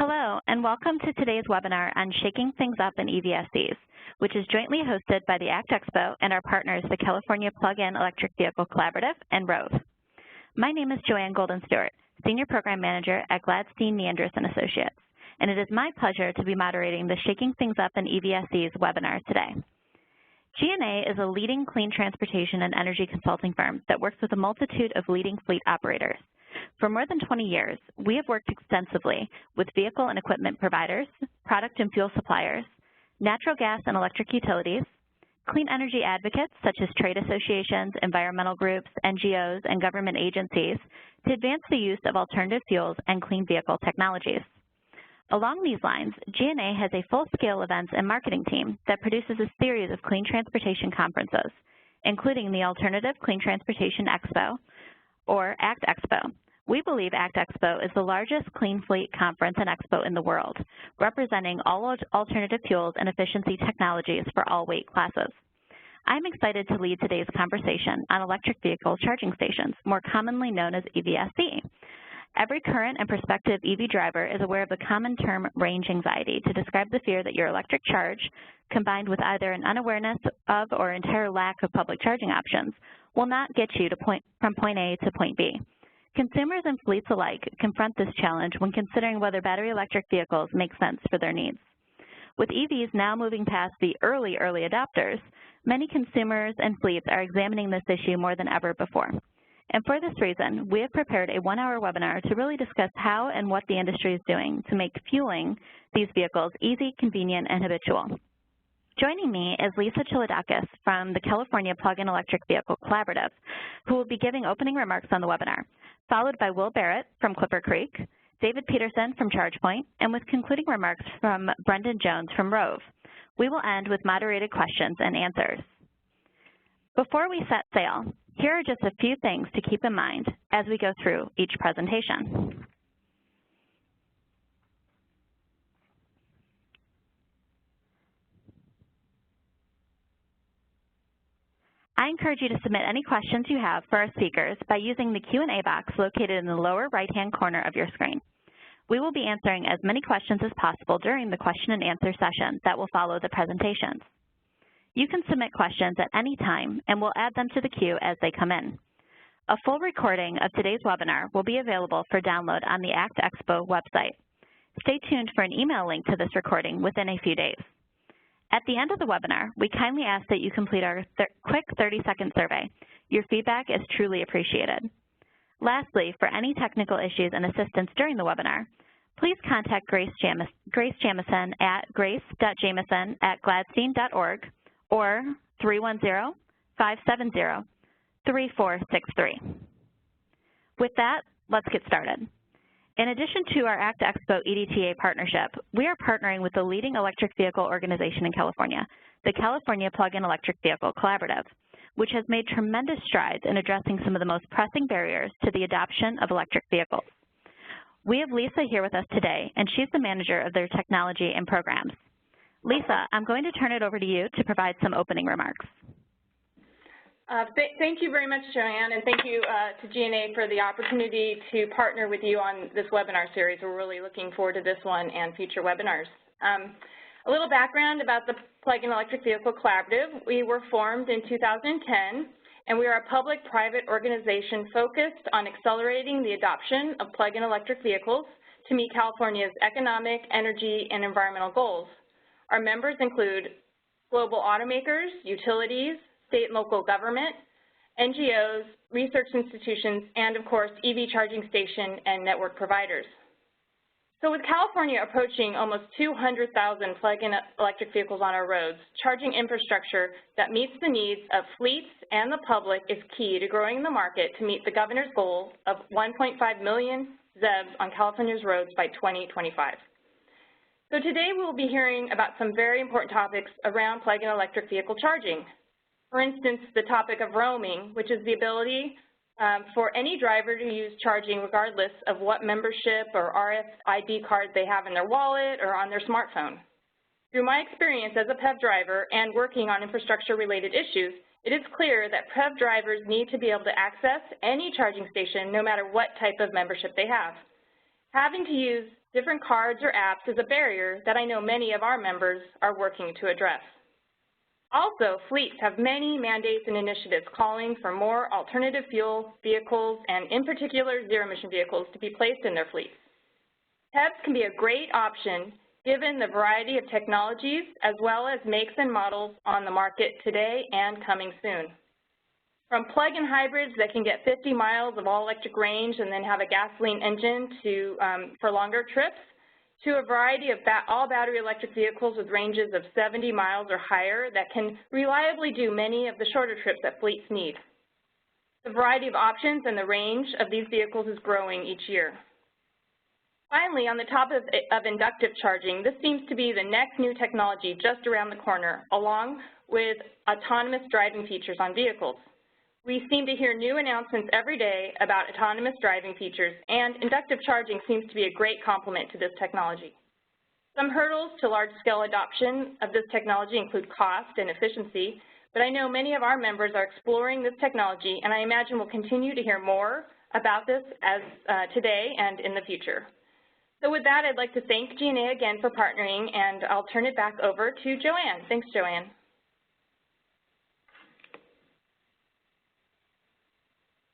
Hello, and welcome to today's webinar on Shaking Things Up in EVSEs, which is jointly hosted by the ACT Expo and our partners, the California Plug-in Electric Vehicle Collaborative and Rove. My name is Joanne Golden-Stewart, Senior Program Manager at Gladstein Neandris & Associates, and it is my pleasure to be moderating the Shaking Things Up in EVSEs webinar today. G&A is a leading clean transportation and energy consulting firm that works with a multitude of leading fleet operators. For more than 20 years, we have worked extensively with vehicle and equipment providers, product and fuel suppliers, natural gas and electric utilities, clean energy advocates such as trade associations, environmental groups, NGOs, and government agencies to advance the use of alternative fuels and clean vehicle technologies. Along these lines, G&A has a full-scale events and marketing team that produces a series of clean transportation conferences, including the Alternative Clean Transportation Expo, or ACT Expo. We believe ACT Expo is the largest clean fleet conference and expo in the world, representing all alternative fuels and efficiency technologies for all weight classes. I'm excited to lead today's conversation on electric vehicle charging stations, more commonly known as EVSE. Every current and prospective EV driver is aware of the common term range anxiety to describe the fear that your electric charge, combined with either an unawareness of or entire lack of public charging options, will not get you from point A to point B. Consumers and fleets alike confront this challenge when considering whether battery electric vehicles make sense for their needs. With EVs now moving past the early adopters, many consumers and fleets are examining this issue more than ever before. And for this reason, we have prepared a one-hour webinar to really discuss how and what the industry is doing to make fueling these vehicles easy, convenient, and habitual. Joining me is Lisa Chilidakis from the California Plug-in Electric Vehicle Collaborative, who will be giving opening remarks on the webinar, followed by Will Barrett from Clipper Creek, David Peterson from ChargePoint, and with concluding remarks from Brendan Jones from Rove. We will end with moderated questions and answers. Before we set sail, here are just a few things to keep in mind as we go through each presentation. I encourage you to submit any questions you have for our speakers by using the Q&A box located in the lower right-hand corner of your screen. We will be answering as many questions as possible during the question and answer session that will follow the presentations. You can submit questions at any time, and we'll add them to the queue as they come in. A full recording of today's webinar will be available for download on the ACT Expo website. Stay tuned for an email link to this recording within a few days. At the end of the webinar, we kindly ask that you complete our quick 30-second survey. Your feedback is truly appreciated. Lastly, for any technical issues and assistance during the webinar, please contact Grace Jamison at grace.jamison@gladstein.org or 310-570-3463. With that, let's get started. In addition to our ACT Expo EDTA partnership, we are partnering with the leading electric vehicle organization in California, the California Plug-in Electric Vehicle Collaborative, which has made tremendous strides in addressing some of the most pressing barriers to the adoption of electric vehicles. We have Lisa here with us today, and she's the manager of their technology and programs. Lisa, I'm going to turn it over to you to provide some opening remarks. Thank you very much, Joanne, and thank you to G&A for the opportunity to partner with you on this webinar series. We're really looking forward to this one and future webinars. A little background about the Plug-in Electric Vehicle Collaborative. We were formed in 2010, and we are a public-private organization focused on accelerating the adoption of plug-in electric vehicles to meet California's economic, energy, and environmental goals. Our members include global automakers, utilities, state and local government, NGOs, research institutions, and of course, EV charging station and network providers. So with California approaching almost 200,000 plug-in electric vehicles on our roads, charging infrastructure that meets the needs of fleets and the public is key to growing the market to meet the governor's goal of 1.5 million ZEVs on California's roads by 2025. So today we will be hearing about some very important topics around plug-in electric vehicle charging. For instance, the topic of roaming, which is the ability for any driver to use charging regardless of what membership or RFID card they have in their wallet or on their smartphone. Through my experience as a PEV driver and working on infrastructure-related issues, it is clear that PEV drivers need to be able to access any charging station no matter what type of membership they have. Having to use different cards or apps is a barrier that I know many of our members are working to address. Also, fleets have many mandates and initiatives calling for more alternative fuel vehicles and, in particular, zero-emission vehicles to be placed in their fleets. HEVs can be a great option given the variety of technologies as well as makes and models on the market today and coming soon. From plug-in hybrids that can get 50 miles of all-electric range and then have a gasoline engine for longer trips, to a variety of all battery electric vehicles with ranges of 70 miles or higher that can reliably do many of the shorter trips that fleets need. The variety of options and the range of these vehicles is growing each year. Finally, on the topic of inductive charging, this seems to be the next new technology just around the corner, along with autonomous driving features on vehicles. We seem to hear new announcements every day about autonomous driving features, and inductive charging seems to be a great complement to this technology. Some hurdles to large-scale adoption of this technology include cost and efficiency, but I know many of our members are exploring this technology, and I imagine we'll continue to hear more about this today and in the future. So with that, I'd like to thank GNA again for partnering, and I'll turn it back over to Joanne. Thanks, Joanne.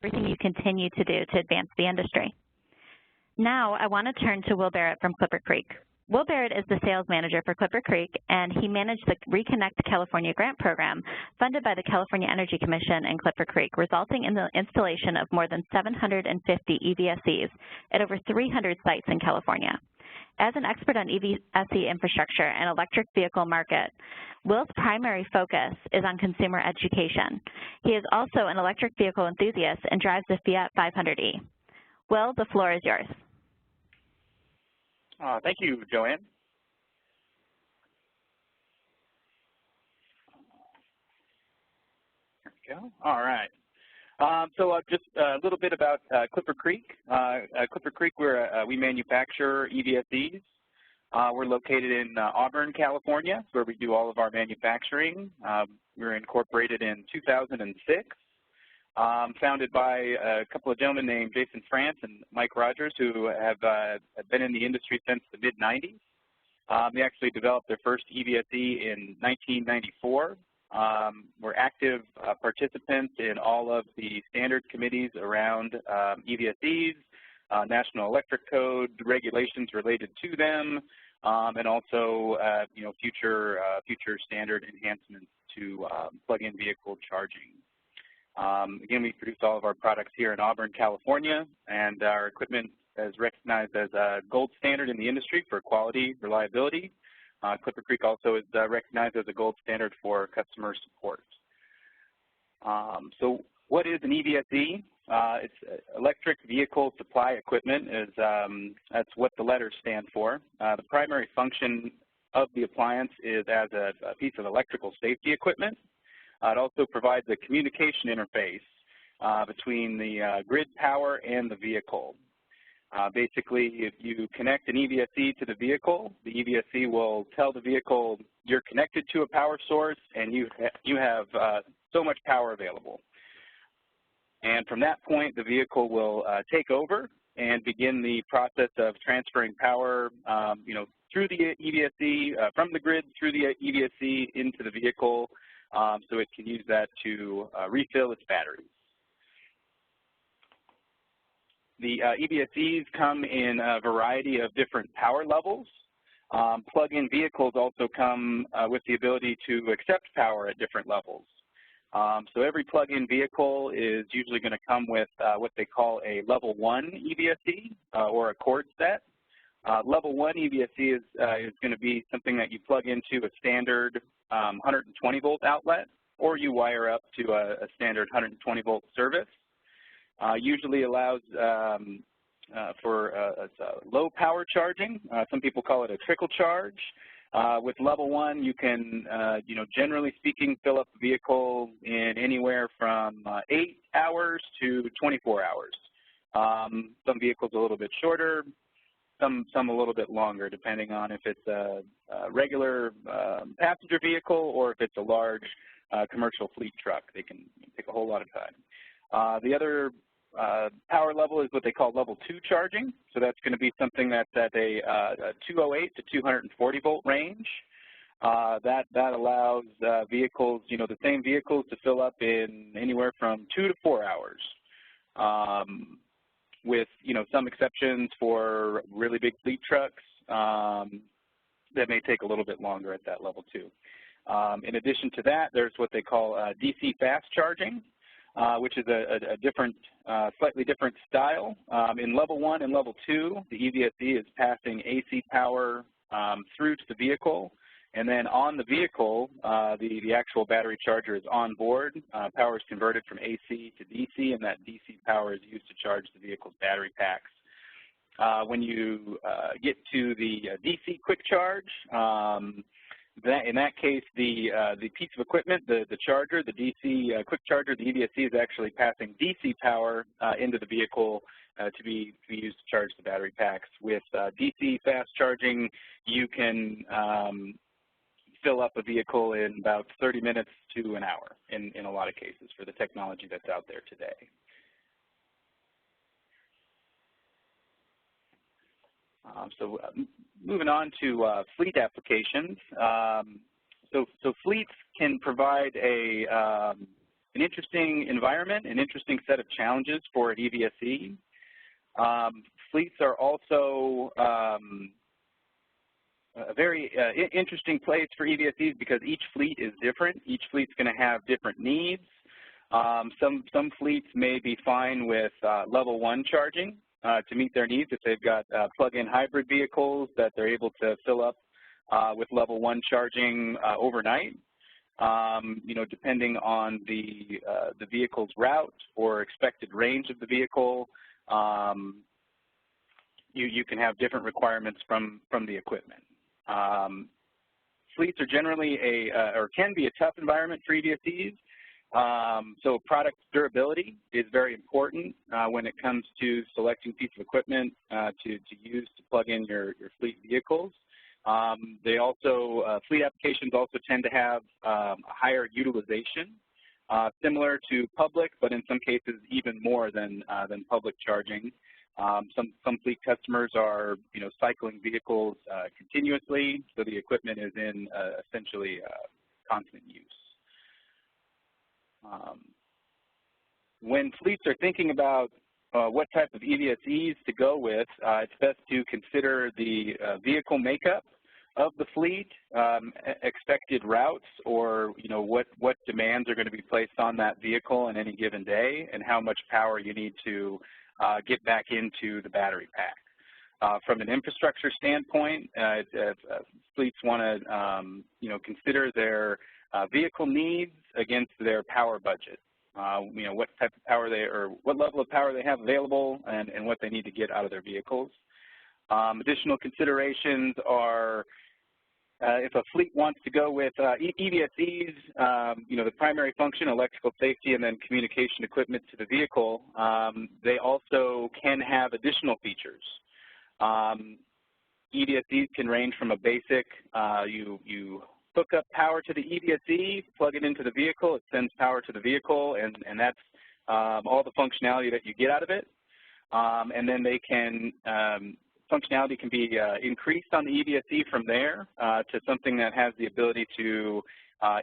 Everything you continue to do to advance the industry. Now I want to turn to Will Barrett from Clipper Creek. Will Barrett is the sales manager for Clipper Creek, and he managed the Reconnect California grant program funded by the California Energy Commission and Clipper Creek, resulting in the installation of more than 750 EVSEs at over 300 sites in California. As an expert on EVSE infrastructure and electric vehicle market, Will's primary focus is on consumer education. He is also an electric vehicle enthusiast and drives the Fiat 500e. Will, the floor is yours. Thank you, Joanne. There we go. All right. So just a little bit about Clipper Creek. Clipper Creek, we manufacture EVSEs. We're located in Auburn, California, where we do all of our manufacturing. We were incorporated in 2006, founded by a couple of gentlemen named Jason France and Mike Rogers, who have been in the industry since the mid-90s. They actually developed their first EVSE in 1994. We're active participants in all of the standard committees around EVSEs, National Electric Code, regulations related to them, and also future standard enhancements to plug-in vehicle charging. Again, we produce all of our products here in Auburn, California, and our equipment is recognized as a gold standard in the industry for quality, reliability. Clipper Creek also is recognized as a gold standard for customer support. So what is an EVSE? It's electric vehicle supply equipment. That's what the letters stand for. The primary function of the appliance is as a piece of electrical safety equipment. It also provides a communication interface between the grid power and the vehicle. Basically, if you connect an EVSE to the EVSE will tell the vehicle you're connected to a power source and you have so much power available. And from that point, the vehicle will take over and begin the process of transferring power, through the EVSE, from the grid through the EVSE into the vehicle, so it can use that to refill its batteries. The EVSEs come in a variety of different power levels. Plug-in vehicles also come with the ability to accept power at different levels. So every plug-in vehicle is usually going to come with what they call a level 1 EVSE or a cord set. Level 1 EVSE is going to be something that you plug into a standard 120-volt outlet, or you wire up to a standard 120-volt service. Usually allows for low power charging. Some people call it a trickle charge. With level 1, you can, generally speaking, fill up the vehicle in anywhere from 8 hours to 24 hours. Some vehicles a little bit shorter, some a little bit longer, depending on if it's a regular passenger vehicle or if it's a large commercial fleet truck. They can take a whole lot of time. The other power level is what they call level 2 charging. So that's going to be something that's at a 208 to 240 volt range. That allows vehicles, the same vehicles to fill up in anywhere from 2 to 4 hours, with, some exceptions for really big fleet trucks that may take a little bit longer at that level 2. In addition to that, there's what they call DC fast charging, which is a different, slightly different style. In level 1 and level 2, the EVSE is passing AC power through to the vehicle, and then on the vehicle, the actual battery charger is on board. Power is converted from AC to DC, and that DC power is used to charge the vehicle's battery packs. When you get to the DC quick charge, in that case, the piece of equipment, the charger, the DC quick charger, the EVSE is actually passing DC power into the vehicle to be used to charge the battery packs. With DC fast charging, you can fill up a vehicle in about 30 minutes to an hour in a lot of cases for the technology that's out there today. Moving on to fleet applications. So fleets can provide an interesting environment, an interesting set of challenges for an EVSE. Fleets are also a very interesting place for EVSEs because each fleet is different. Each fleet's going to have different needs. Some fleets may be fine with level 1 charging to meet their needs if they've got plug-in hybrid vehicles that they're able to fill up with level 1 charging overnight. Depending on the vehicle's route or expected range of the vehicle, you can have different requirements from the equipment. Fleets are generally or can be a tough environment for EVSEs. So product durability is very important when it comes to selecting piece of equipment to use to plug in your fleet vehicles. They also, fleet applications also tend to have a higher utilization, similar to public, but in some cases even more than public charging. Some fleet customers are, cycling vehicles continuously, so the equipment is in essentially constant use. When fleets are thinking about what type of EVSEs to go with, it's best to consider the vehicle makeup of the fleet, expected routes, or what demands are going to be placed on that vehicle in any given day, and how much power you need to get back into the battery pack. From an infrastructure standpoint, fleets want to consider their vehicle needs against their power budget. What type of power what level of power they have available, and what they need to get out of their vehicles. Additional considerations are if a fleet wants to go with EVSEs, the primary function, electrical safety, and then communication equipment to the vehicle, they also can have additional features. EVSEs can range from a basic, you hook up power to the EVSE, plug it into the vehicle, it sends power to the vehicle, and that's all the functionality that you get out of it. And then they can, functionality can be increased on the EVSE from there to something that has the ability to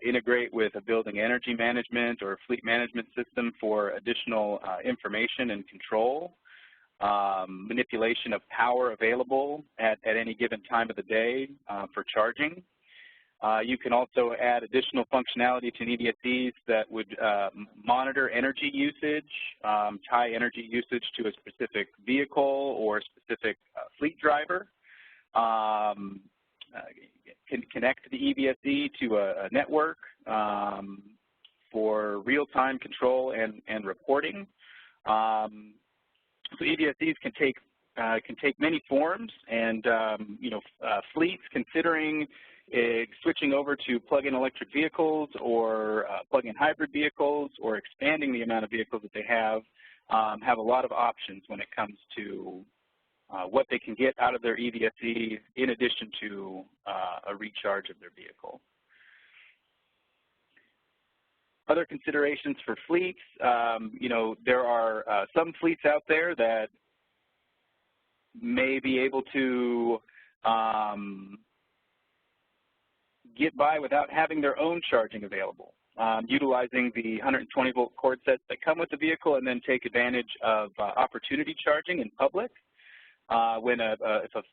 integrate with a building energy management or fleet management system for additional information and control, manipulation of power available at any given time of the day for charging. You can also add additional functionality to EVSEs that would monitor energy usage, tie energy usage to a specific vehicle or specific fleet driver, can connect the EVSE to a network for real-time control and reporting. So EVSEs can take many forms, and fleets considering switching over to plug-in electric vehicles or plug-in hybrid vehicles or expanding the amount of vehicles that they have a lot of options when it comes to what they can get out of their EVSE in addition to a recharge of their vehicle. Other considerations for fleets, you know, there are some fleets out there that may be able to get by without having their own charging available, utilizing the 120-volt cord sets that come with the vehicle, and then take advantage of opportunity charging in public. When if a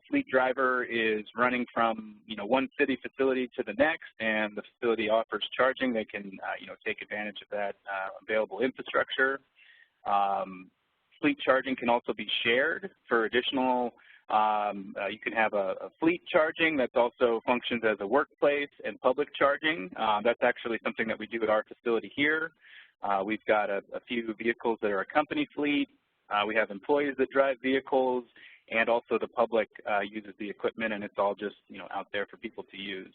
fleet driver is running from one city facility to the next, and the facility offers charging, they can take advantage of that available infrastructure. Fleet charging can also be shared for additional. You can have a fleet charging that also functions as a workplace and public charging. That's actually something that we do at our facility here. We've got a few vehicles that are a company fleet. We have employees that drive vehicles, and also the public uses the equipment, and it's all just out there for people to use.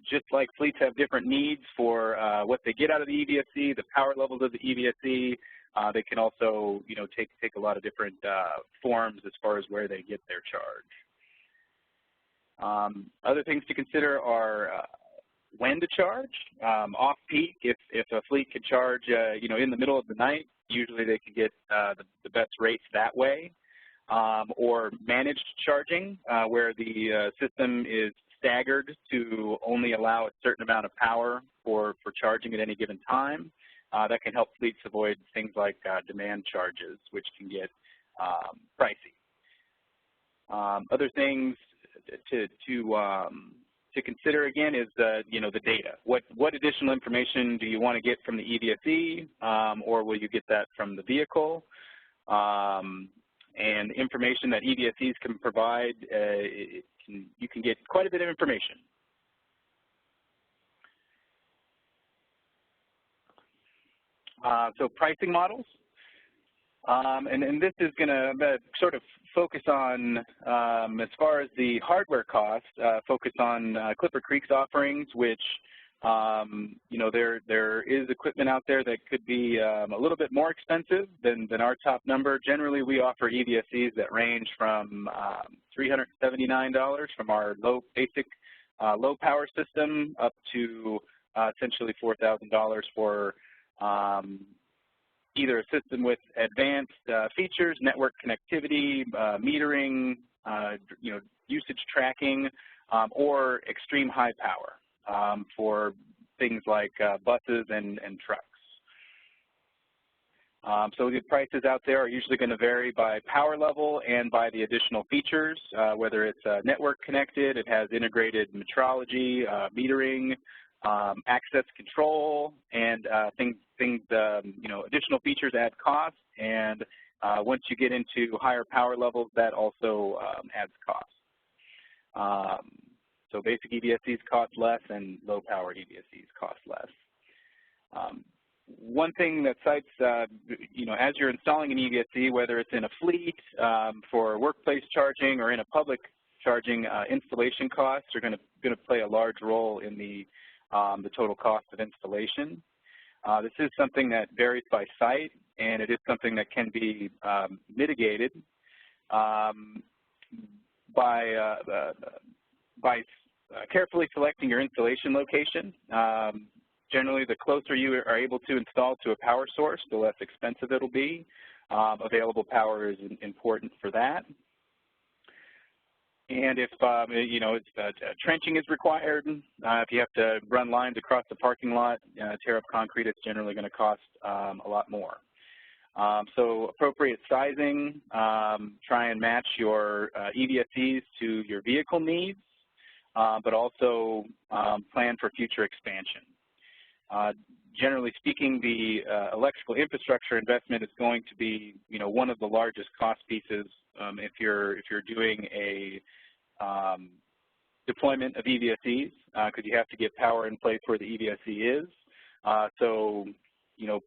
Just like fleets have different needs for what they get out of the EVSE, the power levels of the EVSE, they can also take a lot of different forms as far as where they get their charge. Other things to consider are when to charge. Off-peak, if a fleet could charge in the middle of the night, usually they could get the best rates that way. Or managed charging, where the system is staggered to only allow a certain amount of power for charging at any given time. That can help fleets avoid things like demand charges, which can get pricey. Other things to consider again is the data. What additional information do you want to get from the EVSE, or will you get that from the vehicle? And information that EVSEs can provide, you can get quite a bit of information. So pricing models, and this is going to sort of focus on, as far as the hardware cost, focus on Clipper Creek's offerings, which there is equipment out there that could be a little bit more expensive than our top number. Generally, we offer EVSEs that range from $379 from our basic low power system up to essentially $4,000 for either a system with advanced features, network connectivity, metering, usage tracking, or extreme high power for things like buses and trucks. So the prices out there are usually going to vary by power level and by the additional features, whether it's network connected, it has integrated metrology, metering, access control, and additional features add cost, and once you get into higher power levels, that also adds cost. So basic EVSEs cost less, and low power EVSEs cost less. One thing that sites, as you're installing an EVSE, whether it's in a fleet for workplace charging or in a public charging, installation costs are going to play a large role in the total cost of installation. This is something that varies by site, and it is something that can be mitigated by carefully selecting your installation location. Generally, the closer you are able to install to a power source, the less expensive it'll be. Available power is important for that. And if trenching is required, if you have to run lines across the parking lot, tear up concrete, it's generally going to cost a lot more. So appropriate sizing, try and match your EVSEs to your vehicle needs, but also plan for future expansion. Generally speaking, the electrical infrastructure investment is going to be, one of the largest cost pieces if you're doing a deployment of EVSEs, because you have to get power in place where the EVSE is. So,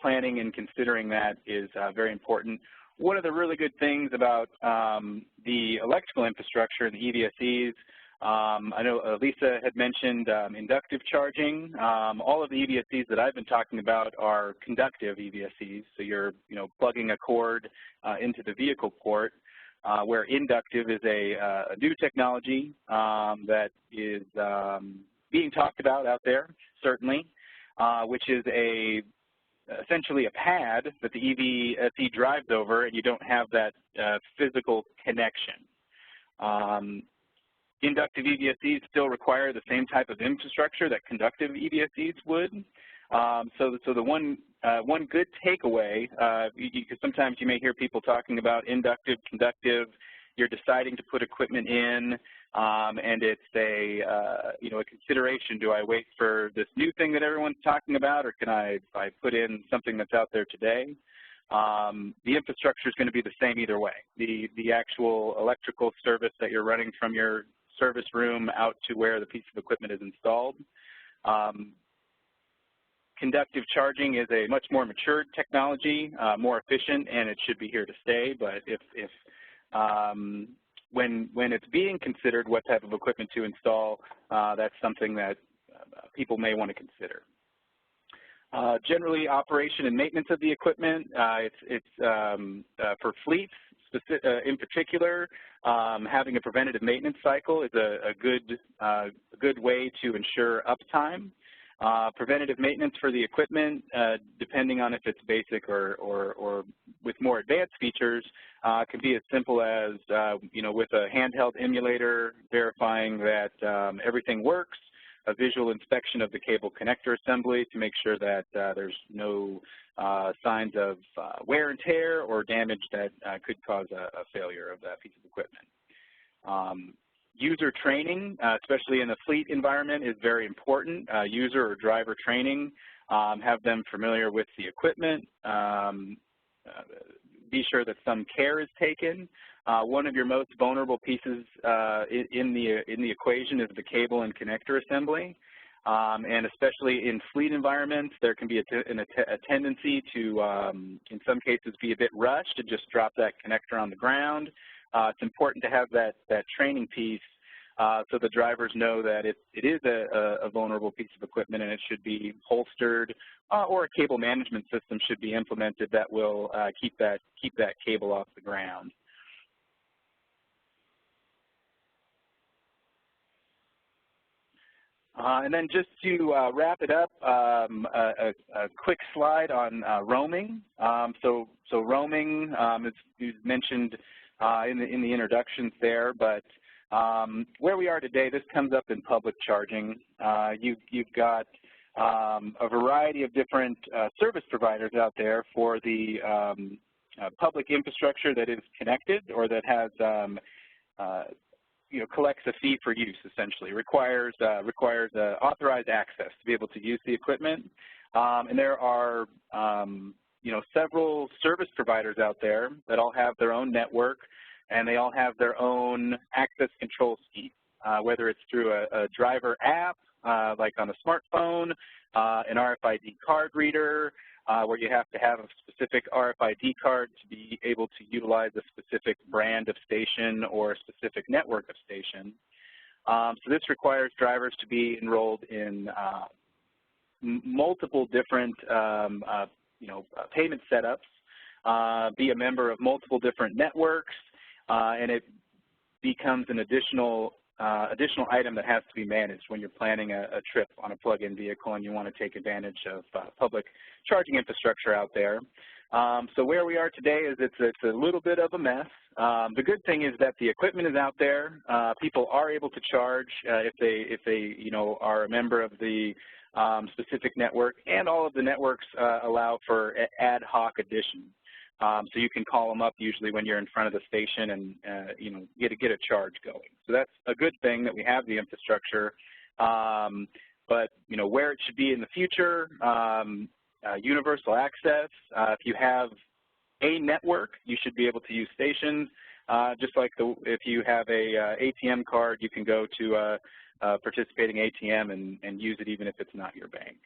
planning and considering that is very important. One of the really good things about the electrical infrastructure and the EVSEs, I know Lisa had mentioned inductive charging. All of the EVSEs that I've been talking about are conductive EVSEs, so you're plugging a cord into the vehicle port, where inductive is a new technology that is being talked about out there, certainly, which is essentially a pad that the EVSE drives over, and you don't have that physical connection. Inductive EVSEs still require the same type of infrastructure that conductive EVSEs would. So the one good takeaway, because sometimes you may hear people talking about inductive, conductive. You're deciding to put equipment in, and it's a consideration. Do I wait for this new thing that everyone's talking about, or can I put in something that's out there today? The infrastructure is going to be the same either way. The actual electrical service that you're running from your service room out to where the piece of equipment is installed. Conductive charging is a much more matured technology, more efficient, and it should be here to stay. But when it's being considered what type of equipment to install, that's something that people may want to consider. Generally, operation and maintenance of the equipment, for fleets in particular, having a preventative maintenance cycle is a good way to ensure uptime. Preventative maintenance for the equipment, depending on if it's basic or with more advanced features, can be as simple as, with a handheld emulator, verifying that everything works, a visual inspection of the cable connector assembly to make sure that there's no signs of wear and tear or damage that could cause a failure of that piece of equipment. User training, especially in a fleet environment, is very important. User or driver training, have them familiar with the equipment. Be sure that some care is taken. One of your most vulnerable pieces in the equation is the cable and connector assembly. And especially in fleet environments, there can be a tendency to, in some cases, be a bit rushed to just drop that connector on the ground. It's important to have that training piece so the drivers know that it is a vulnerable piece of equipment and it should be holstered, or a cable management system should be implemented that will keep that cable off the ground. And then just to wrap it up, a quick slide on roaming. So roaming is mentioned in the introductions there, but where we are today, this comes up in public charging. You've got a variety of different service providers out there for the public infrastructure that is connected or that has collects a fee for use, essentially, requires authorized access to be able to use the equipment. And there are, several service providers out there that all have their own network, and they all have their own access control scheme, whether it's through a driver app, like on a smartphone, an RFID card reader, where you have to have a specific RFID card to be able to utilize a specific brand of station or a specific network of station. So this requires drivers to be enrolled in multiple different payment setups, be a member of multiple different networks, and it becomes an additional item that has to be managed when you're planning a trip on a plug-in vehicle and you want to take advantage of public charging infrastructure out there. So where we are today is it's a little bit of a mess. The good thing is that the equipment is out there. People are able to charge if they are a member of the specific network, and all of the networks allow for ad hoc additions. So you can call them up usually when you're in front of the station and get a charge going. So that's a good thing that we have the infrastructure. But where it should be in the future, universal access. If you have a network, you should be able to use stations. Just like if you have a ATM card, you can go to a participating ATM and use it even if it's not your bank.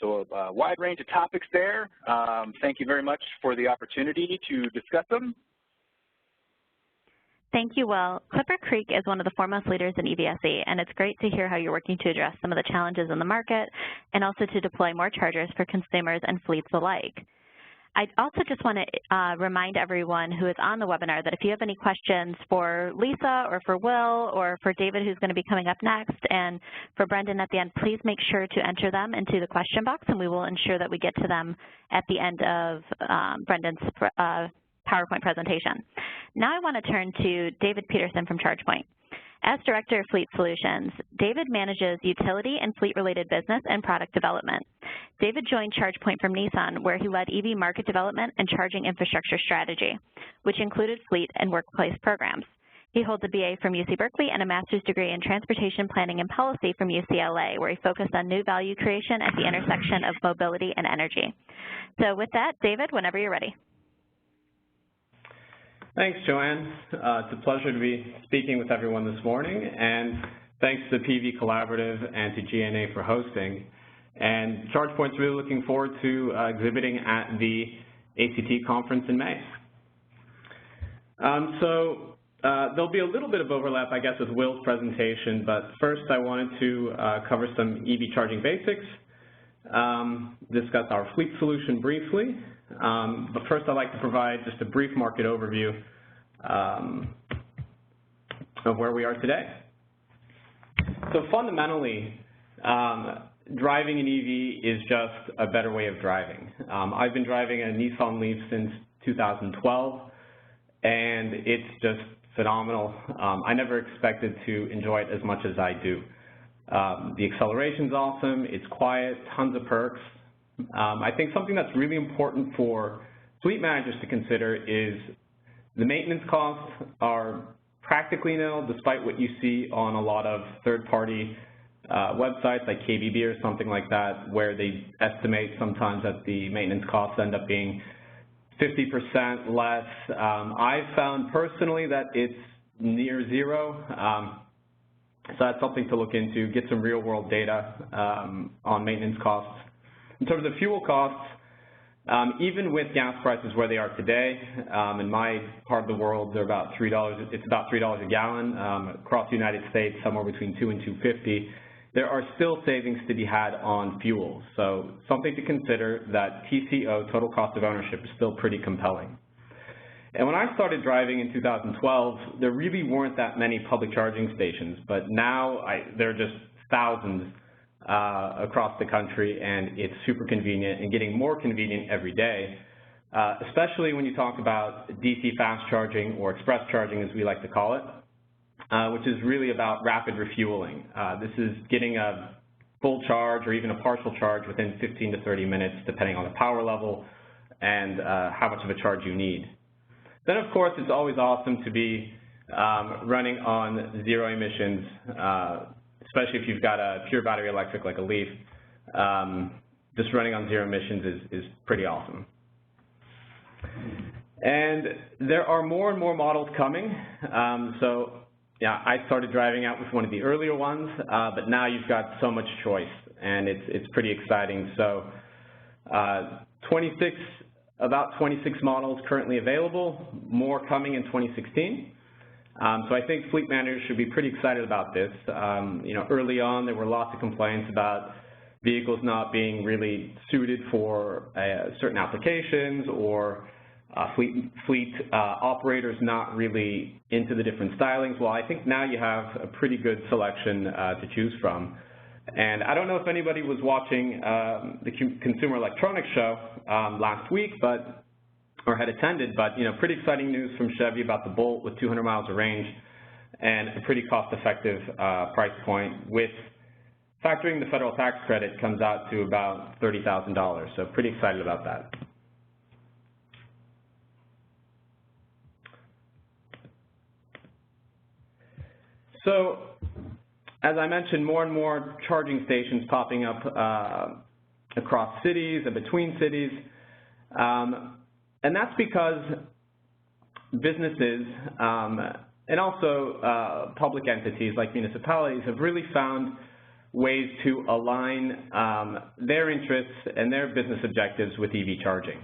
So a wide range of topics there. Thank you very much for the opportunity to discuss them. Thank you, Will. Clipper Creek is one of the foremost leaders in EVSE, and it's great to hear how you're working to address some of the challenges in the market and also to deploy more chargers for consumers and fleets alike. I also just want to remind everyone who is on the webinar that if you have any questions for Lisa or for Will or for David, who's going to be coming up next, and for Brendan at the end, please make sure to enter them into the question box, and we will ensure that we get to them at the end of Brendan's PowerPoint presentation. Now I want to turn to David Peterson from ChargePoint. As Director of Fleet Solutions, David manages utility and fleet-related business and product development. David joined ChargePoint from Nissan, where he led EV market development and charging infrastructure strategy, which included fleet and workplace programs. He holds a BA from UC Berkeley and a master's degree in transportation planning and policy from UCLA, where he focused on new value creation at the intersection of mobility and energy. So with that, David, whenever you're ready. Thanks, Joanne. It's a pleasure to be speaking with everyone this morning, and thanks to the PV Collaborative and to GNA for hosting. And ChargePoint's really looking forward to exhibiting at the ACT conference in May. There'll be a little bit of overlap, I guess, with Will's presentation, but first I wanted to cover some EV charging basics, discuss our fleet solution briefly, but first I'd like to provide just a brief market overview of where we are today. So fundamentally, driving an EV is just a better way of driving. I've been driving a Nissan Leaf since 2012, and it's just phenomenal. I never expected to enjoy it as much as I do. The acceleration's awesome, it's quiet, tons of perks. I think something that's really important for fleet managers to consider is the maintenance costs are practically nil, despite what you see on a lot of third-party websites like KBB or something like that, where they estimate sometimes that the maintenance costs end up being 50% less. I've found personally that it's near zero. So that's something to look into, get some real-world data on maintenance costs. In terms of fuel costs, even with gas prices where they are today, in my part of the world, they're about $3. It's about $3 a gallon. Across the United States, somewhere between $2 and $2.50. There are still savings to be had on fuel. So something to consider that TCO, total cost of ownership, is still pretty compelling. And when I started driving in 2012, there really weren't that many public charging stations, but now there are just thousands across the country, and it's super convenient and getting more convenient every day, especially when you talk about DC fast charging or express charging, as we like to call it, which is really about rapid refueling. This is getting a full charge or even a partial charge within 15 to 30 minutes, depending on the power level and how much of a charge you need. Then, of course, it's always awesome to be running on zero emissions, especially if you've got a pure battery electric like a Leaf. Just running on zero emissions is pretty awesome. And there are more and more models coming. Yeah, I started driving out with one of the earlier ones, but now you've got so much choice, and it's pretty exciting. So about 26 models currently available, more coming in 2016. So I think fleet managers should be pretty excited about this. You know, early on there were lots of complaints about vehicles not being really suited for certain applications, or fleet operators not really into the different stylings. Well, I think now you have a pretty good selection to choose from. And I don't know if anybody was watching the Consumer Electronics Show last week, or had attended, but you know, pretty exciting news from Chevy about the Bolt with 200 miles of range and a pretty cost-effective price point. With factoring the federal tax credit, comes out to about $30,000. So pretty excited about that. So, as I mentioned, more and more charging stations popping up across cities and between cities. And that's because businesses and also public entities like municipalities have really found ways to align their interests and their business objectives with EV charging.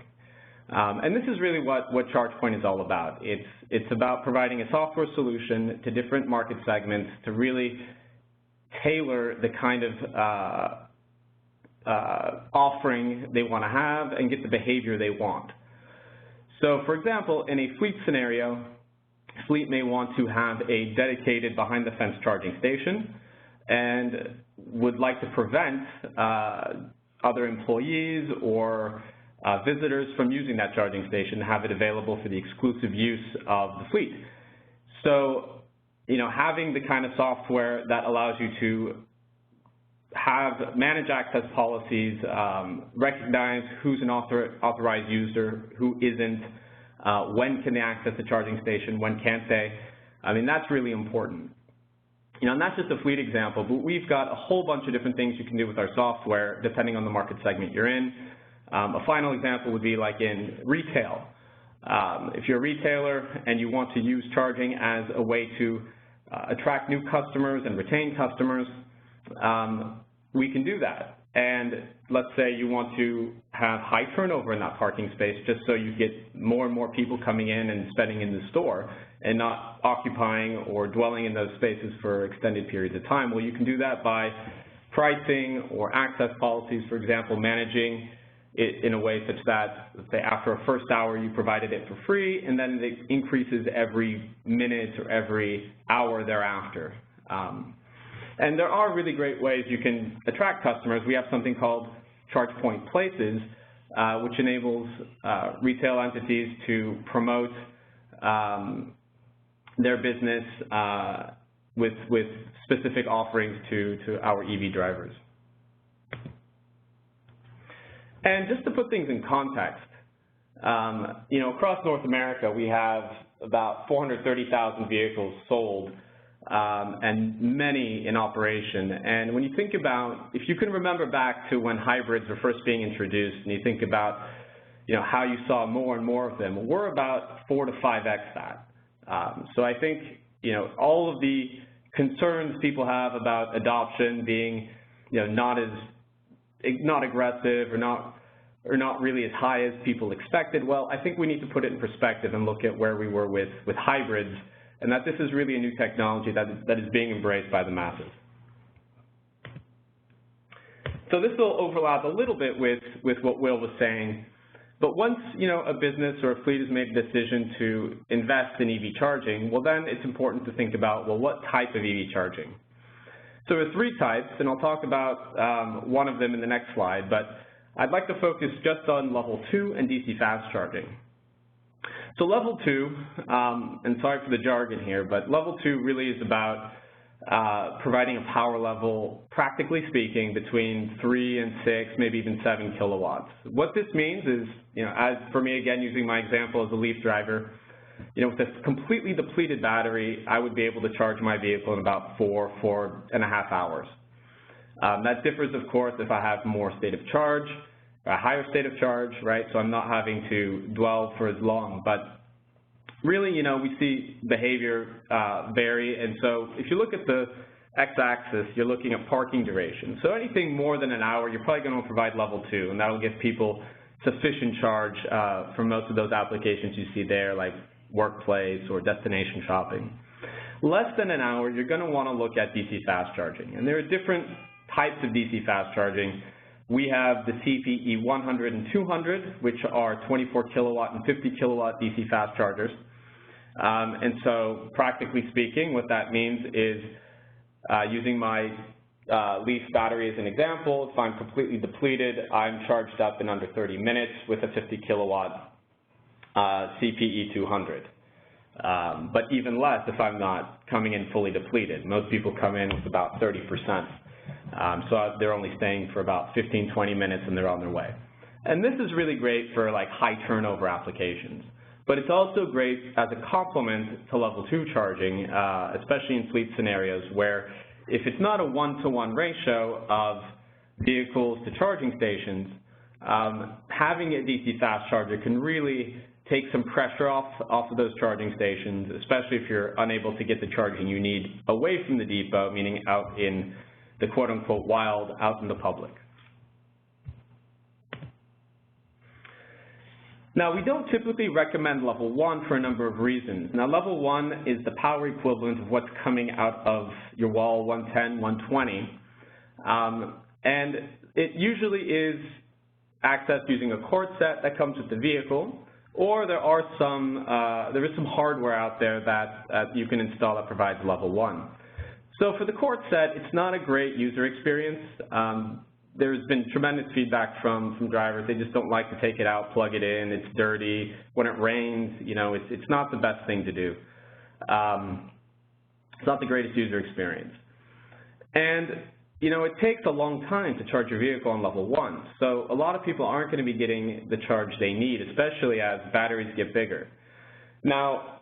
And this is really what ChargePoint is all about. It's about providing a software solution to different market segments to really tailor the kind of offering they want to have and get the behavior they want. So for example, in a fleet scenario, fleet may want to have a dedicated behind-the-fence charging station and would like to prevent other employees or visitors from using that charging station, have it available for the exclusive use of the fleet. So, having the kind of software that allows you to manage access policies, recognize who's an authorized user, who isn't, when can they access the charging station, when can't they? I mean, that's really important. And that's just a fleet example, but we've got a whole bunch of different things you can do with our software depending on the market segment you're in. A final example would be like in retail. If you're a retailer and you want to use charging as a way to attract new customers and retain customers, we can do that. And let's say you want to have high turnover in that parking space just so you get more and more people coming in and spending in the store and not occupying or dwelling in those spaces for extended periods of time. Well, you can do that by pricing or access policies, for example, managing it in a way such that, let's say, after a first hour you provided it for free, and then it increases every minute or every hour thereafter. And there are really great ways you can attract customers. We have something called ChargePoint Places, which enables retail entities to promote their business with specific offerings to our EV drivers. And just to put things in context, across North America, we have about 430,000 vehicles sold and many in operation. And when you think about, if you can remember back to when hybrids were first being introduced, and you think about, how you saw more and more of them, we're about 4 to 5x that. So I think, all of the concerns people have about adoption being, not aggressive or not really as high as people expected, well, I think we need to put it in perspective and look at where we were with hybrids, and that this is really a new technology that is being embraced by the masses. So this will overlap a little bit with what Will was saying, but once a business or a fleet has made a decision to invest in EV charging, well then it's important to think about, well, what type of EV charging? So there are 3 types, and I'll talk about one of them in the next slide, but I'd like to focus just on level 2 and DC fast charging. So level 2, and sorry for the jargon here, but level 2 really is about providing a power level, practically speaking, between 3 and 6, maybe even 7 kilowatts. What this means is, as for me, again, using my example as a Leaf driver, with a completely depleted battery, I would be able to charge my vehicle in about 4.5 hours. That differs, of course, if I have more state of charge, a higher state of charge, right? So I'm not having to dwell for as long. But really, we see behavior vary. And so if you look at the x-axis, you're looking at parking duration. So anything more than an hour, you're probably going to provide level 2, and that will give people sufficient charge for most of those applications you see there, like workplace or destination shopping. Less than an hour, you're going to want to look at DC fast charging. And there are different types of DC fast charging. We have the CPE 100 and 200, which are 24 kilowatt and 50 kilowatt DC fast chargers. And so practically speaking, what that means is using my Leaf battery as an example, if I'm completely depleted, I'm charged up in under 30 minutes with a 50 kilowatt CPE 200. But even less if I'm not coming in fully depleted. Most people come in with about 30%. So they're only staying for about 15, 20 minutes and they're on their way. And this is really great for like high turnover applications. But it's also great as a complement to level 2 charging, especially in fleet scenarios where if it's not a 1-to-1 ratio of vehicles to charging stations, having a DC fast charger can really take some pressure off of those charging stations, especially if you're unable to get the charging you need away from the depot, meaning out in the quote-unquote wild, out in the public. Now, we don't typically recommend level 1 for a number of reasons. Now, level 1 is the power equivalent of what's coming out of your wall 110, 120. And it usually is accessed using a cord set that comes with the vehicle, or there is some hardware out there that you can install that provides level 1. So for the Quartz set, it's not a great user experience. There's been tremendous feedback from drivers. They just don't like to take it out, plug it in. It's dirty. When it rains, you know, it's not the best thing to do. It's not the greatest user experience. And, you know, it takes a long time to charge your vehicle on level 1. So a lot of people aren't going to be getting the charge they need, especially as batteries get bigger. Now,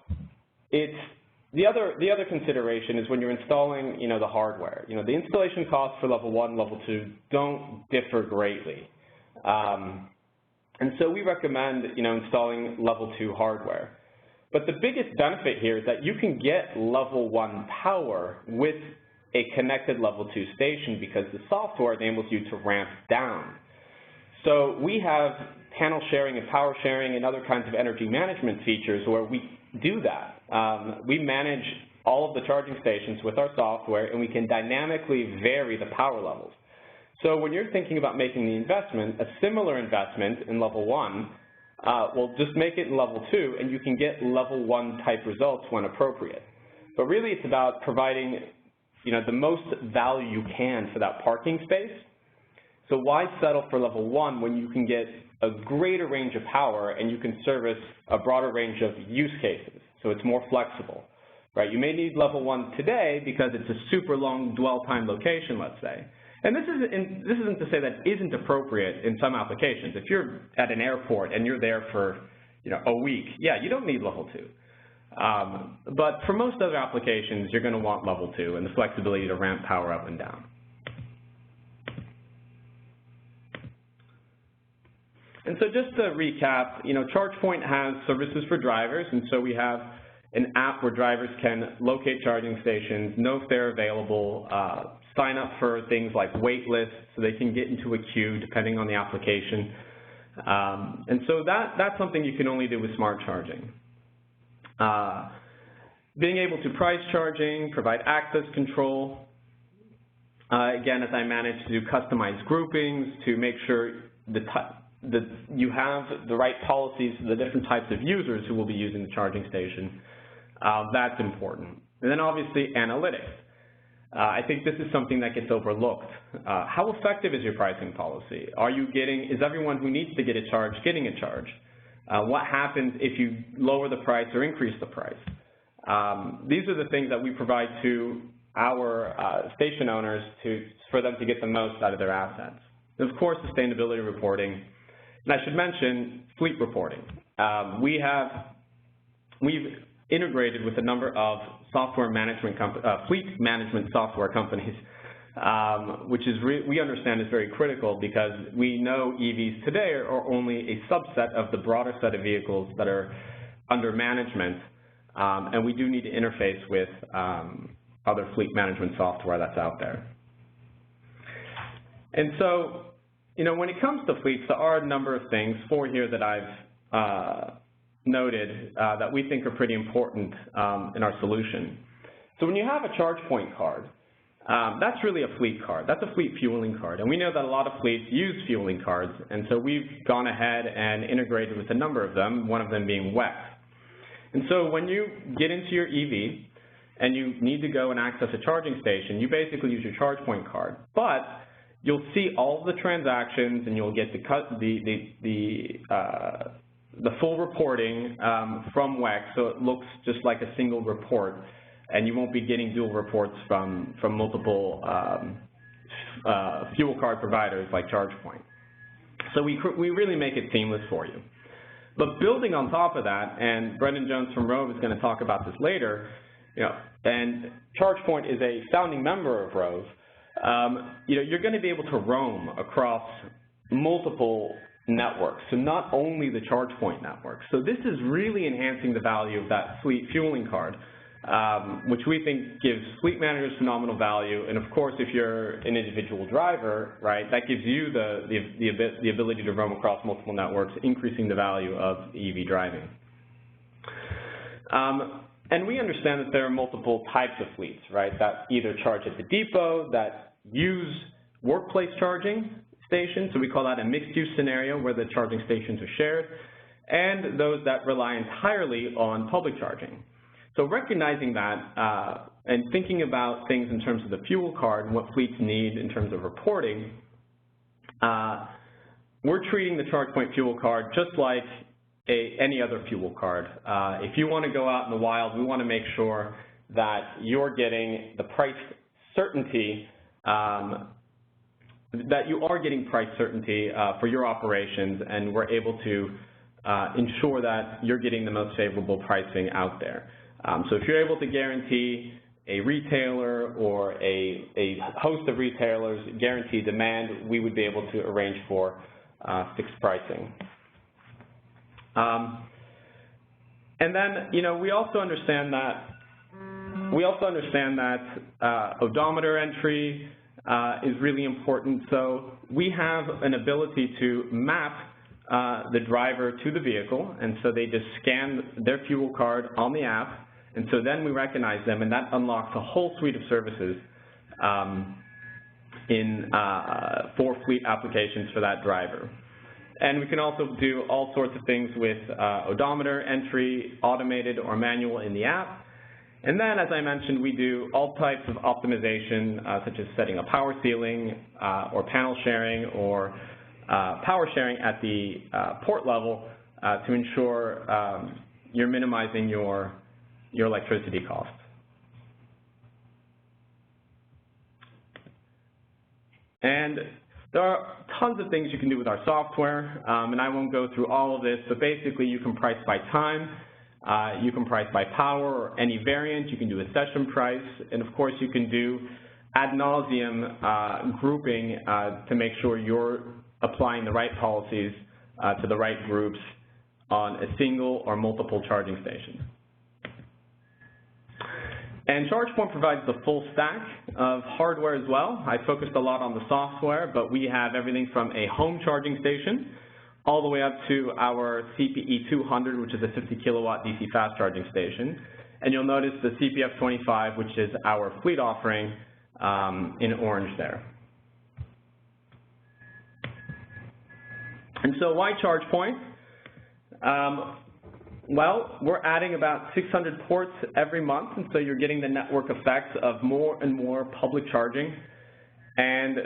the other consideration is when you're installing, you know, the hardware. You know, the installation costs for level 1 and level 2 don't differ greatly. And so we recommend, you know, installing level 2 hardware. But the biggest benefit here is that you can get level 1 power with a connected level 2 station because the software enables you to ramp down. So we have panel sharing and power sharing and other kinds of energy management features where we do that. We manage all of the charging stations with our software, and we can dynamically vary the power levels. So when you're thinking about making the investment, a similar investment in level 1, well, just make it in level 2, and you can get level 1 type results when appropriate. But really, it's about providing, you know, the most value you can for that parking space. So why settle for level 1 when you can get a greater range of power and you can service a broader range of use cases? So it's more flexible, right? You may need level 1 today because it's a super long dwell time location, let's say. And this isn't to say that isn't appropriate in some applications. If you're at an airport and you're there for, you know, a week, yeah, you don't need level 2. But for most other applications, you're going to want level 2 and the flexibility to ramp power up and down. And so just to recap, you know, ChargePoint has services for drivers, and so we have an app where drivers can locate charging stations, know if they're available, sign up for things like wait lists so they can get into a queue depending on the application. And so that's something you can only do with smart charging. Being able to price charging, provide access control. Again, as I managed to do customized groupings to make sure you have the right policies for the different types of users who will be using the charging station. That's important. And then obviously analytics. I think this is something that gets overlooked. How effective is your pricing policy? Is everyone who needs to get a charge getting a charge? What happens if you lower the price or increase the price? These are the things that we provide to our station owners for them to get the most out of their assets. And of course, sustainability reporting. And I should mention fleet reporting. We've integrated with a number of software management fleet management software companies, which we understand is very critical because we know EVs today are only a subset of the broader set of vehicles that are under management, and we do need to interface with other fleet management software that's out there. And so, you know, when it comes to fleets, there are a number of things, 4 here that I've noted that we think are pretty important in our solution. So when you have a ChargePoint card, that's really a fleet card. That's a fleet fueling card. And we know that a lot of fleets use fueling cards, and so we've gone ahead and integrated with a number of them, one of them being WEX. And so when you get into your EV and you need to go and access a charging station, you basically use your ChargePoint card. But you'll see all of the transactions, and you'll get the full reporting from WEX, so it looks just like a single report, and you won't be getting dual reports from multiple fuel card providers like ChargePoint. So we really make it seamless for you. But building on top of that, and Brendan Jones from Rove is going to talk about this later, you know, and ChargePoint is a founding member of Rove. You know, you're going to be able to roam across multiple networks, so not only the ChargePoint network. So this is really enhancing the value of that fleet fueling card, which we think gives fleet managers phenomenal value. And of course, if you're an individual driver, right, that gives you the ability to roam across multiple networks, increasing the value of EV driving. And we understand that there are multiple types of fleets, right, that either charge at the depot, that use workplace charging stations, so we call that a mixed-use scenario where the charging stations are shared. and those that rely entirely on public charging. So recognizing that and thinking about things in terms of the fuel card and what fleets need in terms of reporting, we're treating the ChargePoint fuel card just like any other fuel card. If you want to go out in the wild, we want to make sure that you're getting the price certainty, that you are getting price certainty for your operations, and we're able to ensure that you're getting the most favorable pricing out there. So if you're able to guarantee a retailer or a host of retailers guarantee demand, we would be able to arrange for fixed pricing. And then, we also understand that odometer entry is really important. So we have an ability to map the driver to the vehicle, and so they just scan their fuel card on the app, and so then we recognize them, and that unlocks a whole suite of services for fleet applications for that driver. And we can also do all sorts of things with odometer entry, automated or manual in the app. And then, as I mentioned, we do all types of optimization, such as setting a power ceiling or panel sharing or power sharing at the port level to ensure you're minimizing your electricity costs. And there are tons of things you can do with our software, and I won't go through all of this, but basically you can price by time, you can price by power or any variant, you can do a session price, and of course you can do ad nauseum grouping to make sure you're applying the right policies to the right groups on a single or multiple charging stations. And ChargePoint provides the full stack of hardware as well. I focused a lot on the software, but we have everything from a home charging station all the way up to our CPE 200, which is a 50 kilowatt DC fast charging station. And you'll notice the CPF 25, which is our fleet offering in orange there. And so why ChargePoint? Well, we're adding about 600 ports every month, and so you're getting the network effects of more and more public charging. And,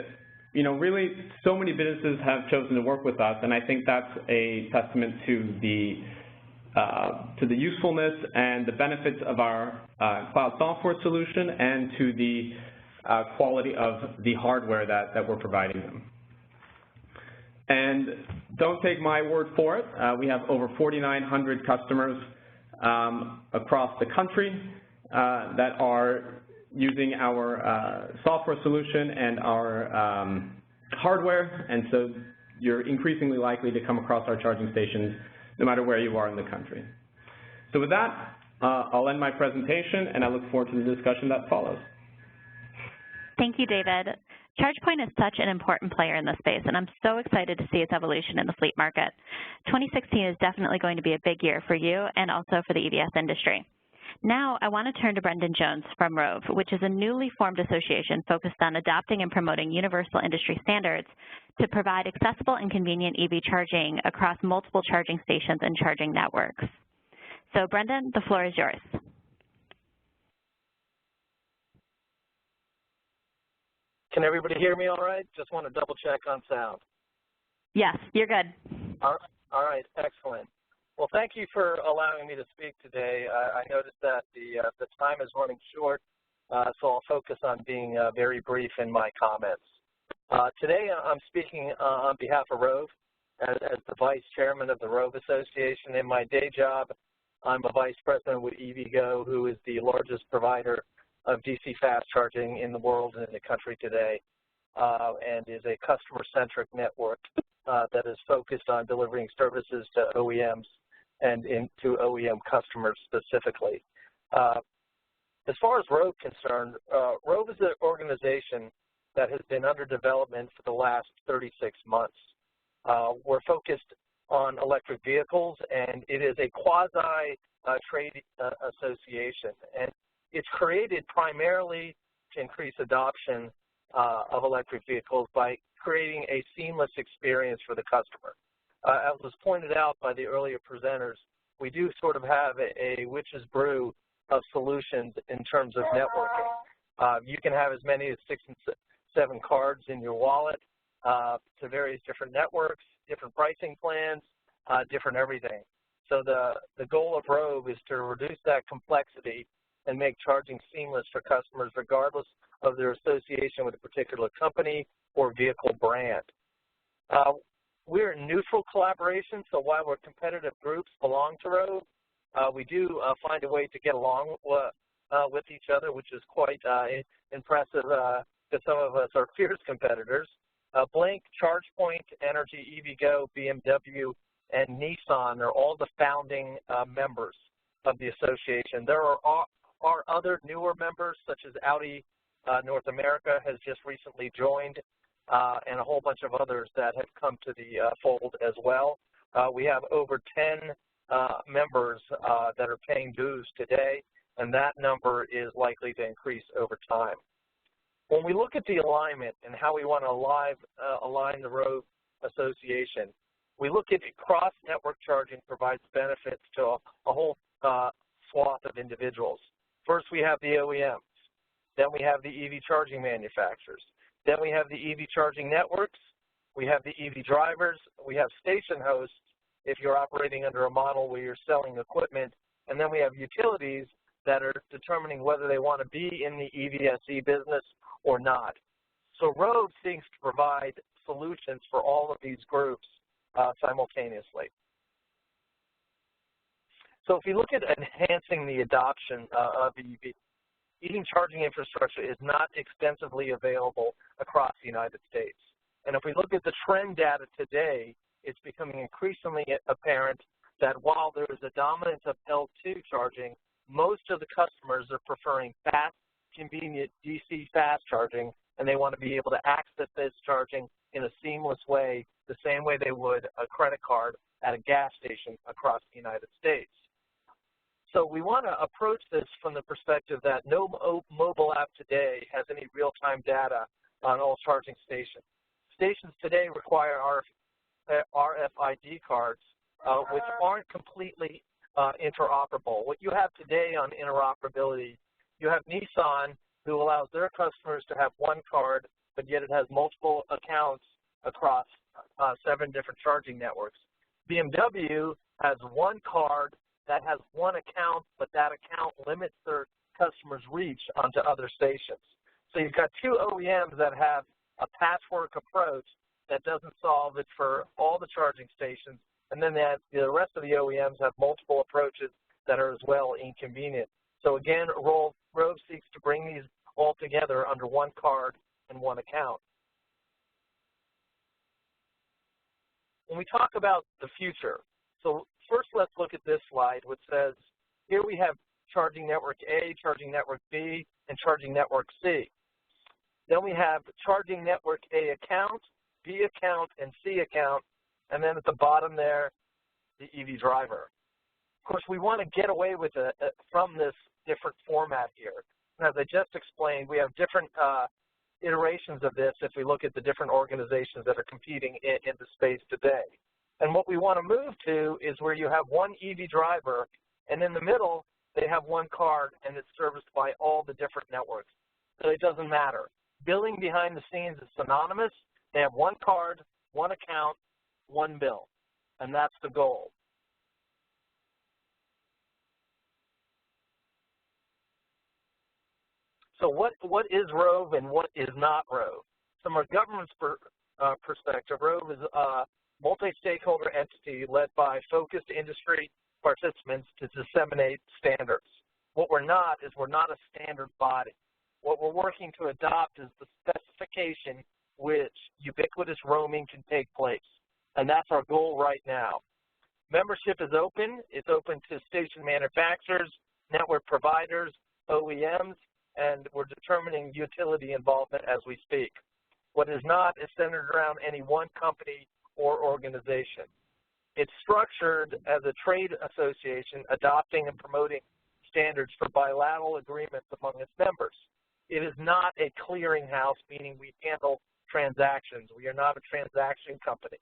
really, so many businesses have chosen to work with us, and I think that's a testament to the usefulness and the benefits of our cloud software solution and to the quality of the hardware that we're providing them. And don't take my word for it. We have over 4,900 customers across the country that are using our software solution and our hardware, and so you're increasingly likely to come across our charging stations no matter where you are in the country. So with that, I'll end my presentation, and I look forward to the discussion that follows. Thank you, David. ChargePoint is such an important player in this space, and I'm so excited to see its evolution in the fleet market. 2016 is definitely going to be a big year for you and also for the EVS industry. Now, I want to turn to Brendan Jones from Rove, which is a newly formed association focused on adopting and promoting universal industry standards to provide accessible and convenient EV charging across multiple charging stations and charging networks. So, Brendan, the floor is yours. Can everybody hear me all right? Just want to double check on sound. Yes, you're good. All right, excellent. Well, thank you for allowing me to speak today. I noticed that the time is running short, so I'll focus on being very brief in my comments. Today I'm speaking on behalf of Rove as the Vice Chairman of the Rove Association. In my day job, I'm a Vice President with EVgo, who is the largest provider of DC fast charging in the world and in the country today, and is a customer-centric network that is focused on delivering services to OEMs and to OEM customers specifically. As far as Rove is concerned, Rove is an organization that has been under development for the last 36 months. We're focused on electric vehicles, and it is a quasi-trade association. And it's created primarily to increase adoption of electric vehicles by creating a seamless experience for the customer. as was pointed out by the earlier presenters, we do sort of have a witch's brew of solutions in terms of networking. You can have as many as 6 and 7 cards in your wallet to various different networks, different pricing plans, different everything. So the goal of Rove is to reduce that complexity and make charging seamless for customers regardless of their association with a particular company or vehicle brand. We're a neutral collaboration, so while we're competitive groups belong to Rove, we do find a way to get along with each other, which is quite impressive to some of us, our fierce competitors. Blink, ChargePoint, Energy, EVgo, BMW, and Nissan are all the founding members of the association. There are other newer members, such as Audi North America has just recently joined, and a whole bunch of others that have come to the fold as well. We have over 10 members that are paying dues today, and that number is likely to increase over time. When we look at the alignment and how we want to align the Rove Association, we look at cross-network charging provides benefits to a whole swath of individuals. First, we have the OEMs. Then we have the EV charging manufacturers. Then we have the EV charging networks. We have the EV drivers. We have station hosts if you're operating under a model where you're selling equipment. And then we have utilities that are determining whether they want to be in the EVSE business or not. So Rove seeks to provide solutions for all of these groups simultaneously. So if you look at enhancing the adoption of EV, EV charging infrastructure is not extensively available across the United States. And if we look at the trend data today, it's becoming increasingly apparent that while there is a dominance of L2 charging, most of the customers are preferring fast, convenient DC fast charging, and they want to be able to access this charging in a seamless way, the same way they would a credit card at a gas station across the United States. So we want to approach this from the perspective that no mobile app today has any real-time data on all charging stations. Stations today require RFID cards, which aren't completely interoperable. What you have today on interoperability, you have Nissan, who allows their customers to have one card, but yet it has multiple accounts across 7 different charging networks. BMW has one card that has one account, but that account limits their customers' reach onto other stations. So you've got 2 OEMs that have a patchwork approach that doesn't solve it for all the charging stations, and then the rest of the OEMs have multiple approaches that are as well inconvenient. So again, Rove seeks to bring these all together under one card and one account. When we talk about the future, so first let's look at this slide, which says here we have charging network A, charging network B, and charging network C. Then we have charging network A account, B account, and C account, and then at the bottom there, the EV driver. Of course, we want to get away with from this different format here. And as I just explained, we have different iterations of this if we look at the different organizations that are competing in the space today. And what we want to move to is where you have one EV driver, and in the middle, they have one card, and it's serviced by all the different networks. So it doesn't matter. Billing behind the scenes is synonymous. They have one card, one account, one bill, and that's the goal. So what is Rove and what is not Rove? From a government's perspective, Rove is a multi-stakeholder entity led by focused industry participants to disseminate standards. What we're not is we're not a standard body. What we're working to adopt is the specification which ubiquitous roaming can take place, and that's our goal right now. Membership is open. It's open to station manufacturers, network providers, OEMs, and we're determining utility involvement as we speak. What is not is centered around any one company or organization. It's structured as a trade association adopting and promoting standards for bilateral agreements among its members. It is not a clearinghouse, meaning we handle transactions. We are not a transaction company.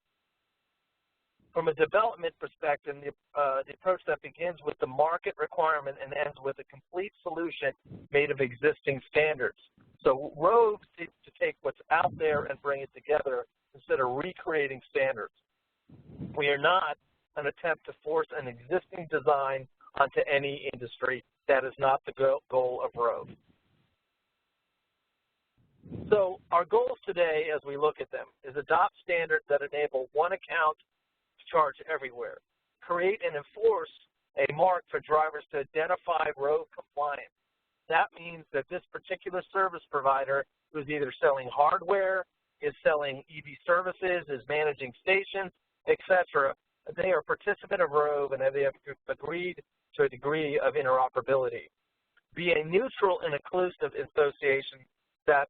From a development perspective, the approach that begins with the market requirement and ends with a complete solution made of existing standards. So Rove seeks to take what's out there and bring it together instead of recreating standards. We are not an attempt to force an existing design onto any industry. That is not the goal of Rove. So our goals today, as we look at them, is adopt standards that enable one account to charge everywhere, create and enforce a mark for drivers to identify Rove compliance. That means that this particular service provider who is either selling hardware, is selling EV services, is managing stations, etc., they are a participant of Rove and they have agreed to a degree of interoperability. Be a neutral and inclusive association that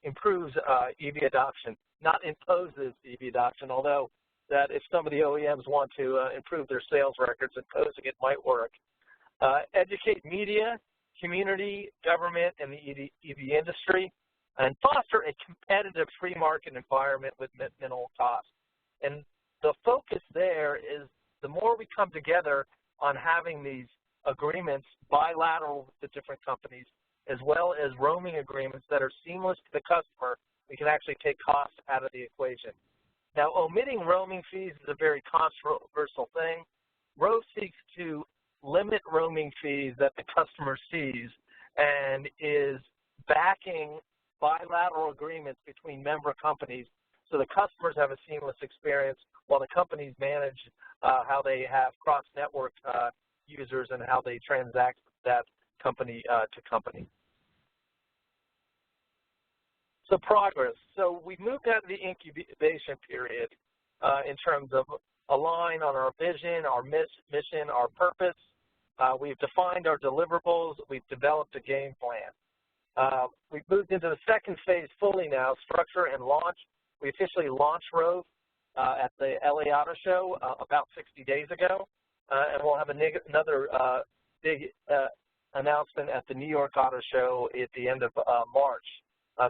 improves EV adoption, not imposes EV adoption, although that if some of the OEMs want to improve their sales records, imposing it might work. Educate media, community, government, and the EV industry, and foster a competitive free market environment with minimal cost. And the focus there is the more we come together on having these agreements bilateral with the different companies, as well as roaming agreements that are seamless to the customer, we can actually take costs out of the equation. Now, omitting roaming fees is a very controversial thing. Rove seeks to limit roaming fees that the customer sees and is backing bilateral agreements between member companies so the customers have a seamless experience while the companies manage how they have cross-network users and how they transact that company to company. So progress. So we've moved out of the incubation period in terms of align on our vision, our mission, our purpose. We've defined our deliverables. We've developed a game plan. We've moved into the second phase fully now, structure and launch. We officially launched Rove at the LA Auto Show about 60 days ago, and we'll have another big announcement at the New York Auto Show at the end of March.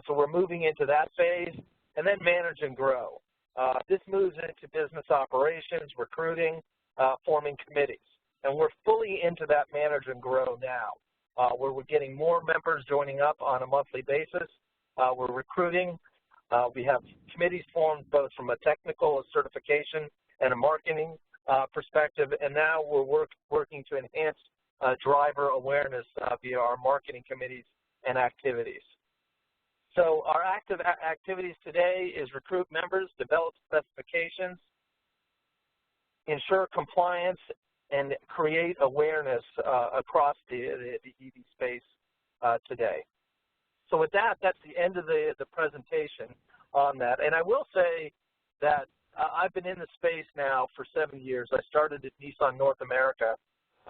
So we're moving into that phase, and then manage and grow. This moves into business operations, recruiting, forming committees. And we're fully into that manage and grow now, where we're getting more members joining up on a monthly basis. We're recruiting. We have committees formed both from a technical, a certification, and a marketing perspective, and now we're working to enhance driver awareness via our marketing committees and activities. So our active activities today is recruit members, develop specifications, ensure compliance, and create awareness across the EV space today. So with that, that's the end of the presentation on that. And I will say that I've been in the space now for 7 years. I started at Nissan North America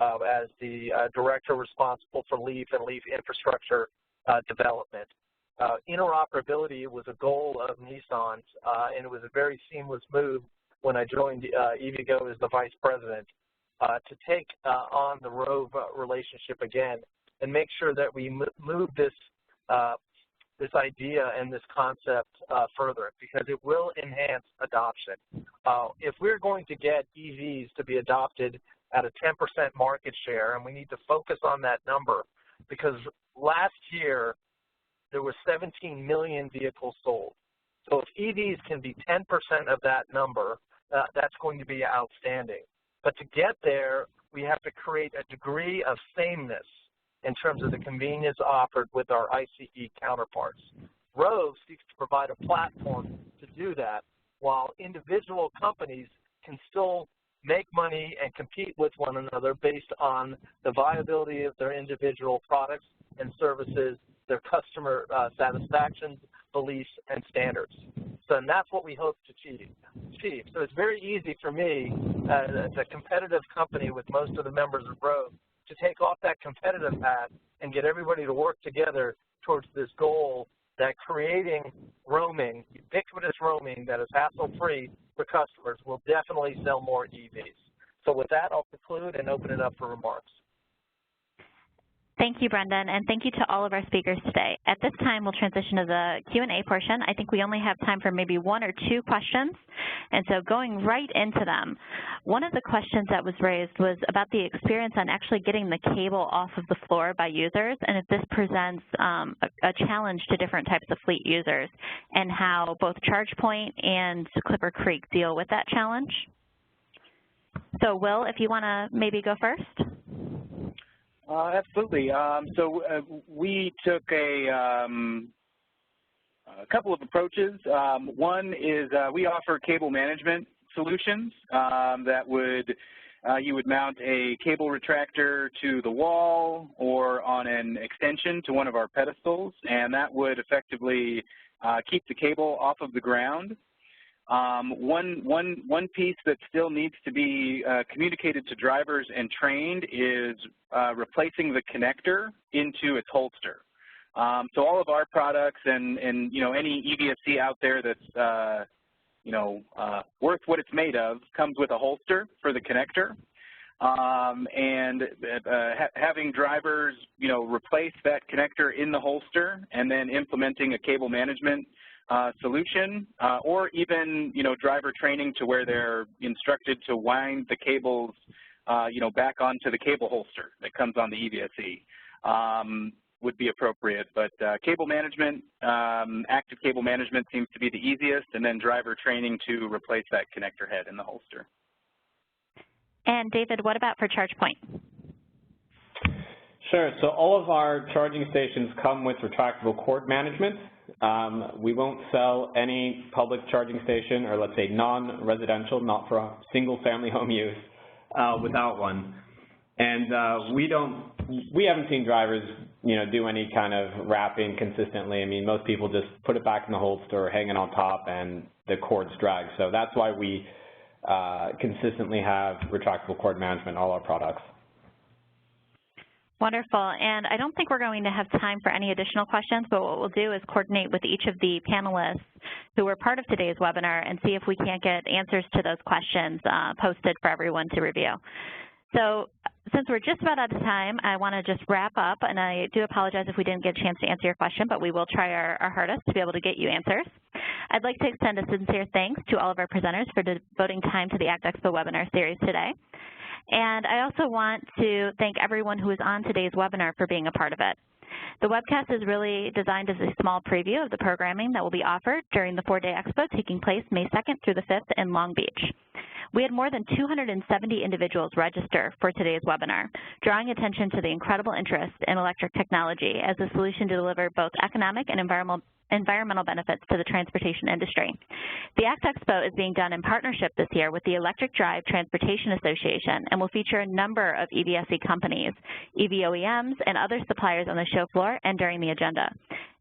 as the director responsible for LEAF and LEAF infrastructure development. Interoperability was a goal of Nissan's, and it was a very seamless move when I joined EVgo as the vice president to take on the Rove relationship again and make sure that we move this this idea and this concept further, because it will enhance adoption. If we're going to get EVs to be adopted at a 10% market share, and we need to focus on that number, because last year there were 17 million vehicles sold. So if EVs can be 10% of that number, that's going to be outstanding. But to get there, we have to create a degree of sameness in terms of the convenience offered with our ICE counterparts. Rove seeks to provide a platform to do that, while individual companies can still make money and compete with one another based on the viability of their individual products and services, their customer satisfaction, beliefs, and standards. So and that's what we hope to achieve. So it's very easy for me, as a competitive company with most of the members of Rove, to take off that competitive hat and get everybody to work together towards this goal that creating roaming, ubiquitous roaming that is hassle-free for customers will definitely sell more EVs. So with that, I'll conclude and open it up for remarks. Thank you, Brendan, and thank you to all of our speakers today. At this time, we'll transition to the Q&A portion. I think we only have time for maybe 1 or 2 questions, and so going right into them. One of the questions that was raised was about the experience on actually getting the cable off of the floor by users, and if this presents a challenge to different types of fleet users, and how both ChargePoint and Clipper Creek deal with that challenge. So, Will, if you want to maybe go first. Absolutely. We took a couple of approaches. One is we offer cable management solutions that would you would mount a cable retractor to the wall or on an extension to one of our pedestals, and that would effectively keep the cable off of the ground. One piece that still needs to be communicated to drivers and trained is replacing the connector into its holster. So all of our products and you know, any EVSE out there that's you know, worth what it's made of comes with a holster for the connector. Having drivers, you know, replace that connector in the holster and then implementing a cable management solution, or even, you know, driver training to where they're instructed to wind the cables, you know, back onto the cable holster that comes on the EVSE would be appropriate. But cable management, active cable management seems to be the easiest, and then driver training to replace that connector head in the holster. And David, what about for ChargePoint? Sure. So all of our charging stations come with retractable cord management. We won't sell any public charging station, or let's say non-residential, not for single-family home use, without one. And we haven't seen drivers, you know, do any kind of wrapping consistently. I mean, most people just put it back in the holster or hang it on top, and the cords drag. So that's why we consistently have retractable cord management in all our products. Wonderful, and I don't think we're going to have time for any additional questions, but what we'll do is coordinate with each of the panelists who were part of today's webinar and see if we can't get answers to those questions posted for everyone to review. So since we're just about out of time, I want to just wrap up, and I do apologize if we didn't get a chance to answer your question, but we will try our hardest to be able to get you answers. I'd like to extend a sincere thanks to all of our presenters for devoting time to the ACT Expo webinar series today. And I also want to thank everyone who is on today's webinar for being a part of it. The webcast is really designed as a small preview of the programming that will be offered during the 4-day expo taking place May 2nd through the 5th in Long Beach. We had more than 270 individuals register for today's webinar, drawing attention to the incredible interest in electric technology as a solution to deliver both economic and environmental benefits to the transportation industry. The ACT Expo is being done in partnership this year with the Electric Drive Transportation Association and will feature a number of EVSE companies, EV OEMs, and other suppliers on the show floor and during the agenda.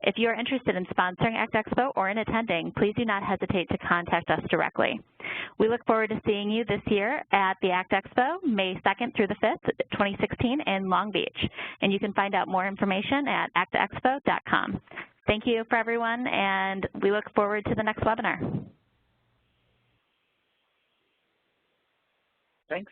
If you are interested in sponsoring ACT Expo or in attending, please do not hesitate to contact us directly. We look forward to seeing you this year at the ACT Expo, May 2nd through the 5th, 2016 in Long Beach. And you can find out more information at actexpo.com. Thank you for everyone, and we look forward to the next webinar. Thanks.